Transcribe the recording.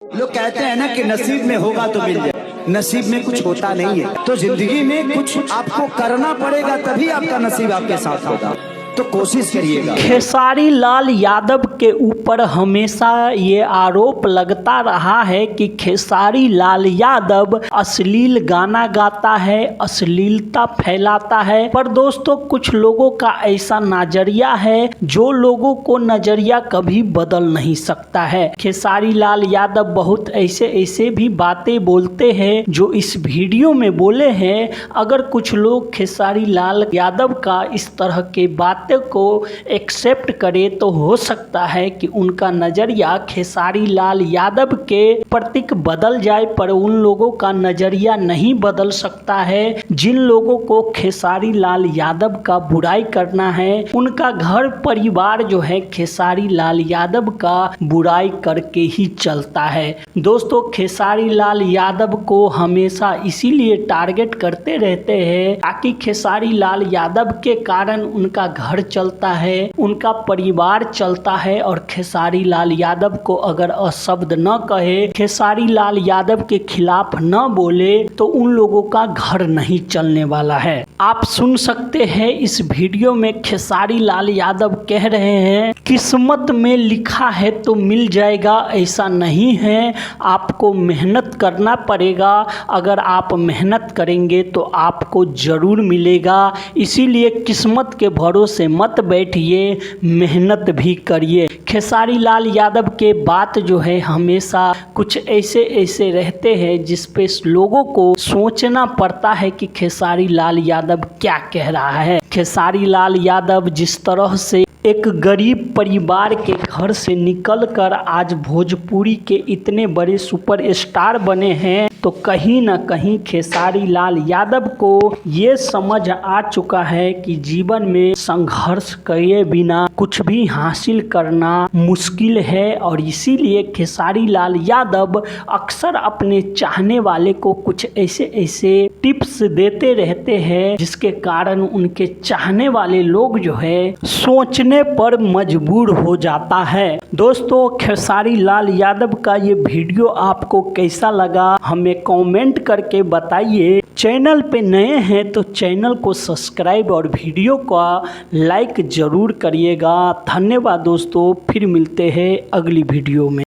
लोग कहते हैं ना कि नसीब में होगा तो मिल जाए, नसीब में कुछ होता नहीं है। तो जिंदगी में कुछ आपको करना पड़ेगा, तभी आपका नसीब आपके साथ होगा। तो कोशिश करिएगा। खेसारी लाल यादव के ऊपर हमेशा ये आरोप लगता रहा है कि खेसारी लाल यादव अश्लील गाना गाता है, अश्लीलता फैलाता है। पर दोस्तों, कुछ लोगों का ऐसा नजरिया है जो लोगों को नजरिया कभी बदल नहीं सकता है। खेसारी लाल यादव बहुत ऐसे ऐसे भी बातें बोलते हैं जो इस वीडियो में बोले हैं। अगर कुछ लोग खेसारी लाल यादव का इस तरह के बातें को एक्सेप्ट करे तो हो सकता है कि उनका नजरिया खेसारी लाल यादव के प्रति बदल जाए, पर उन लोगों का नजरिया नहीं बदल सकता है जिन लोगों को खेसारी लाल यादव का बुराई करना है। उनका घर परिवार जो है खेसारी लाल यादव का बुराई करके ही चलता है। दोस्तों, खेसारी लाल यादव को हमेशा इसीलिए टारगेट करते रहते हैं ताकि खेसारी लाल यादव के कारण उनका घर चलता है, उनका परिवार चलता है। और खेसारी लाल यादव को अगर अशब्द न कहे, खेसारी लाल यादव के खिलाफ न बोले, तो उन लोगों का घर नहीं चलने वाला है। आप सुन सकते हैं इस वीडियो में खेसारी लाल यादव कह रहे हैं, किस्मत में लिखा है तो मिल जाएगा, ऐसा नहीं है, आपको मेहनत करना पड़ेगा। अगर आप मेहनत करेंगे तो आपको जरूर मिलेगा, इसीलिए किस्मत के भरोसे मत बैठिए, मेहनत भी करिए। खेसारी लाल यादव के बात जो है हमेशा कुछ ऐसे ऐसे रहते हैं जिस पे लोगों को सोचना पड़ता है कि खेसारी लाल यादव क्या कह रहा है। खेसारी लाल यादव जिस तरह से एक गरीब परिवार के घर से निकलकर आज भोजपुरी के इतने बड़े सुपरस्टार बने हैं, तो कहीं ना कहीं खेसारी लाल यादव को ये समझ आ चुका है कि जीवन में संघर्ष किए बिना कुछ भी हासिल करना मुश्किल है। और इसीलिए खेसारी लाल यादव अक्सर अपने चाहने वाले को कुछ ऐसे ऐसे टिप्स देते रहते हैं जिसके कारण उनके चाहने वाले लोग जो है सोचने पर मजबूर हो जाता है। दोस्तों, खेसारी लाल यादव का ये वीडियो आपको कैसा लगा हमें कमेंट करके बताइए। चैनल पे नए हैं तो चैनल को सब्सक्राइब और वीडियो का लाइक जरूर करिएगा। धन्यवाद दोस्तों, फिर मिलते हैं अगली वीडियो में।